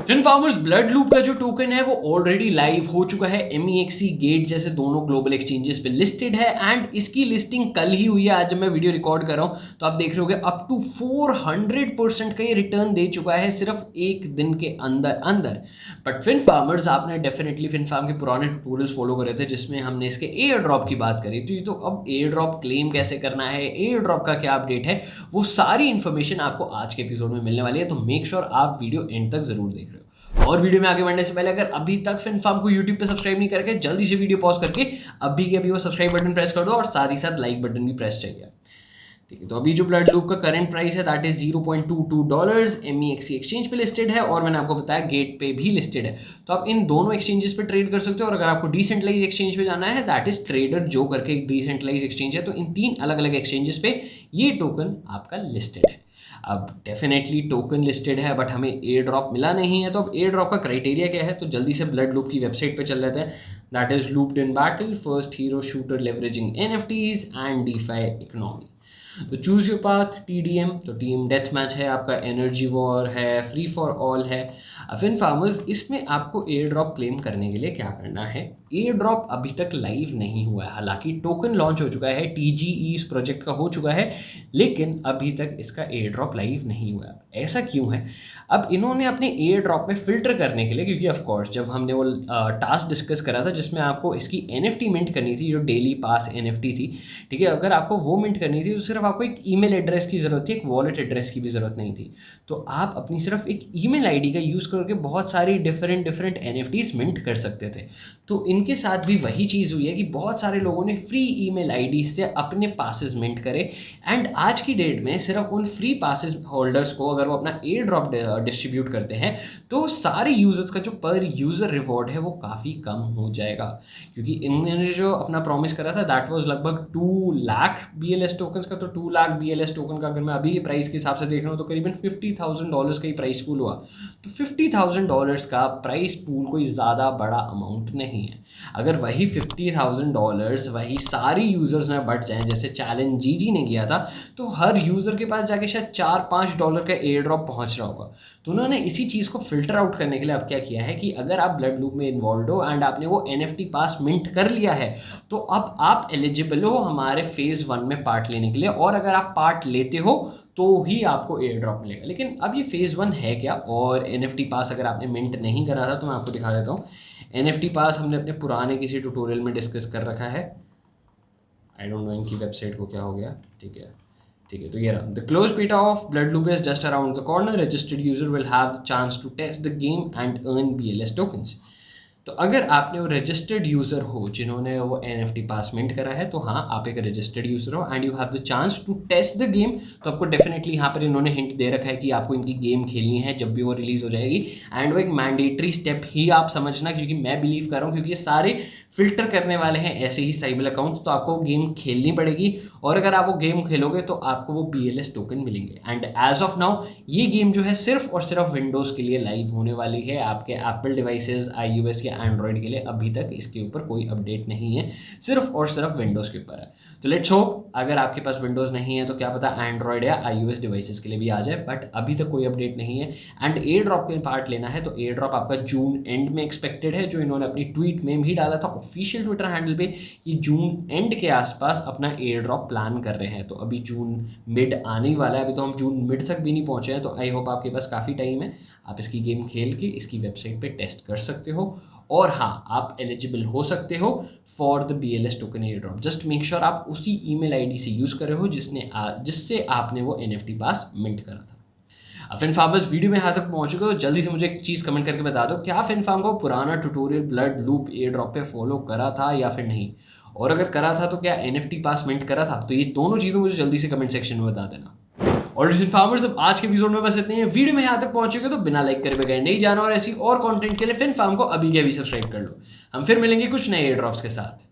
Fin farmers blood loop का जो token है वो ऑलरेडी लाइव हो चुका है। MEXC गेट जैसे दोनों ग्लोबल एक्सचेंजेस पे लिस्टेड है एंड इसकी लिस्टिंग कल ही हुई है। आज जब मैं वीडियो रिकॉर्ड कर रहा हूँ तो आप देख रहे होगे अप टू 400% का ये रिटर्न दे चुका है सिर्फ एक दिन के अंदर अंदर। बट फिन फार्मर्स, आपने डेफिनेटली फिन फार्म के पुराने ट्यूटोरियल्स फॉलो करे थे जिसमें हमने इसके एयर ड्रॉप की बात करी थी। तो अब एयर ड्रॉप क्लेम कैसे करना है, एयर ड्रॉप का क्या अपडेट है, वो सारी इन्फॉर्मेशन आपको आज के एपिसोड में मिलने वाली है। तो मेक श्योर आप वीडियो एंड तक जरूर देख रहे हो। और वीडियो में आगे बढ़ने से पहले अगर अभी तक फिन फार्म को YouTube पे सब्सक्राइब नहीं करके जल्दी से वीडियो पॉज करके अभी के अभी वो सब्सक्राइब बटन प्रेस कर दो और साथ ही साथ लाइक बटन भी प्रेस चाहिए। ठीक है, तो अभी जो ब्लड लूप का करंट प्राइस है दैट इज $0.22। MEXC एक्सचेंज पे लिस्टेड है और मैंने आपको बताया गेट पे भी लिस्टेड है। तो आप इन दोनों एक्सचेंजेस पे ट्रेड कर सकते हो। और अगर आपको डिसेंट्रलाइज एक्सचेंज पे जाना है दैट इज ट्रेडर जो करके एक डिसेंट्रलाइज एक्सचेंज है। तो इन 3 अलग अलग एक्सचेंजेस पे ये टोकन आपका लिस्टेड है। अब डेफिनेटली टोकन लिस्टेड है बट हमें एयर ड्रॉप मिला नहीं है। तो अब एयर ड्रॉप का क्राइटेरिया क्या है, तो जल्दी से ब्लड लूप की वेबसाइट पे चल लेते हैं। That is looped in battle, first hero shooter leveraging NFTs and DeFi economy. तो चूज योर पाथ, TDM तो टीम डेथ मैच है आपका, एनर्जी वॉर है, फ्री फॉर ऑल है। फिन फार्मर्स, इसमें आपको एयर ड्रॉप क्लेम करने के लिए क्या करना है, एयर ड्रॉप अभी तक लाइव नहीं हुआ है। हालांकि टोकन लॉन्च हो चुका है, TGE इस प्रोजेक्ट का हो चुका है, लेकिन अभी तक इसका एयर ड्रॉप लाइव नहीं हुआ है। ऐसा क्यों है? अब इन्होंने अपने एयर ड्रॉप में फिल्टर करने के लिए, क्योंकि ऑफकोर्स जब हमने वो टास्क डिस्कस करा था जिसमें आपको इसकी NFT मिंट करनी थी, जो डेली पास NFT थी, ठीक है, अगर आपको वो मिंट करनी थी तो सिर्फ आपको एक ईमेल एड्रेस की ज़रूरत थी, एक वॉलेट एड्रेस की भी ज़रूरत नहीं थी। तो आप अपनी सिर्फ एक ईमेल आईडी का यूज़ करके बहुत सारी डिफरेंट NFTs मिंट कर सकते थे। तो इनके साथ भी वही चीज़ हुई है कि बहुत सारे लोगों ने फ्री ईमेल आईडी से अपने पासेस मिंट करे एंड आज की डेट में सिर्फ उन फ्री पासेस होल्डर्स को अगर वो अपना एयर ड्रॉप डिस्ट्रीब्यूट करते हैं तो सारे यूजर्स का जो पर यूज़र रिवॉर्ड है वो काफ़ी कम हो जाएगा। क्योंकि इन्होंने जो अपना प्रॉमिस करा था दैट वाज लगभग 2 लाख BLS टोकन्स का। तो 2 लाख BLS टोकन का अगर मैं अभी प्राइस के हिसाब से देख रहा हूँ तो करीबन $50,000 का ही प्राइस पूल हुआ। तो $50,000 का प्राइस पूल कोई ज़्यादा बड़ा अमाउंट नहीं है। अगर वही $50,000 वही सारी यूज़र्स में बढ़ जाएं जैसे चैलेंज जीजी ने किया था, तो हर यूज़र के पास जाके शायद $4-5 का एयर ड्रॉप पहुंच रहा होगा। तो उन्होंने इसी चीज़ को फिल्टर आउट करने के लिए अब क्या किया है कि अगर आप ब्लड लूप में इन्वॉल्व हो एंड आपने वो NFT पास मिंट कर लिया है तो अब आप एलिजिबल हो हमारे फेज़ 1 में पार्ट लेने के लिए। और अगर आप पार्ट लेते हो तो ही आपको एयर ड्रॉप मिलेगा। लेकिन अब ये फेज़ 1 है क्या, और NFT पास अगर आपने मिंट नहीं करा था तो मैं आपको दिखा देता हूँ। NFT पास हमने अपने पुराने किसी ट्यूटोरियल में डिस्कस कर रखा है। आई डोंट नो इनकी वेबसाइट को क्या हो गया। ठीक है, तो ये रहा, the close beta of Blood Loop is just around the corner. Registered user will have the chance to test the game and earn BLS tokens. तो अगर आपने वो रजिस्टर्ड यूज़र हो जिन्होंने वो NFT पास मिंट करा है तो हाँ, आप एक रजिस्टर्ड यूज़र हो and you have the chance to test the game. तो आपको डेफिनेटली यहाँ पर इन्होंने हिंट दे रखा है कि आपको इनकी गेम खेलनी है जब भी वो रिलीज़ हो जाएगी। एंड वो एक मैंडेटरी स्टेप ही आप समझना, क्योंकि मैं बिलीव कर रहा हूँ क्योंकि ये सारे फिल्टर करने वाले हैं ऐसे ही साइबर अकाउंट्स, तो आपको गेम खेलनी पड़ेगी। और अगर आप वो गेम खेलोगे तो आपको वो BLS टोकन मिलेंगे। एंड एज ऑफ नाउ ये गेम जो है सिर्फ और सिर्फ विंडोज़ के लिए लाइव होने वाली है। आपके एप्पल डिवाइसेस, iOS या एंड्रॉयड के लिए अभी तक इसके ऊपर कोई अपडेट नहीं है, सिर्फ और सिर्फ विंडोज़ के ऊपर है। तो लेट्स होप अगर आपके पास विंडोज़ नहीं है तो क्या पता एंड्रॉयड या iOS डिवाइसेस के लिए भी आ जाए, बट अभी तक कोई अपडेट नहीं है। एंड एयर ड्रॉप के पार्ट लेना है तो एयर ड्रॉप आपका जून एंड में एक्सपेक्टेड है, जो इन्होंने अपनी ट्वीट में भी डाला था ऑफिशियल ट्विटर हैंडल पे कि जून एंड के आसपास अपना एयर ड्रॉप प्लान कर रहे हैं। तो अभी जून मिड आने ही वाला है, अभी तो हम जून मिड तक भी नहीं पहुंचे हैं। तो आई होप आपके पास काफ़ी टाइम है, आप इसकी गेम खेल के इसकी वेबसाइट पे टेस्ट कर सकते हो। और हाँ, आप एलिजिबल हो सकते हो for the BLS token air drop. Just make sure आप उसी ईमेल आईडी से यूज़ कर रहे हो जिससे आपने वो NFT पास मिंट करा था। फिन फार्मर्स, वीडियो में यहाँ तक पहुँच चुके हो, जल्दी से मुझे एक चीज़ कमेंट करके बता दो, क्या फिन फार्म को पुराना tutorial blood loop air drop पे फॉलो करा था या फिर नहीं? और अगर करा था तो क्या NFT पास मिंट करा था? तो ये दोनों चीज़ें मुझे जल्दी से कमेंट सेक्शन में बता देना। और फिन फार्मर्स, अब आज के एपिसोड में बस इतनी है। वीडियो में यहाँ तक पहुंचोगे तो बिना लाइक करे बगैर नहीं जाना, और ऐसी और कंटेंट के लिए फिन फार्म को अभी के अभी सब्सक्राइब कर लो। हम फिर मिलेंगे कुछ नए एयर ड्रॉप्स के साथ।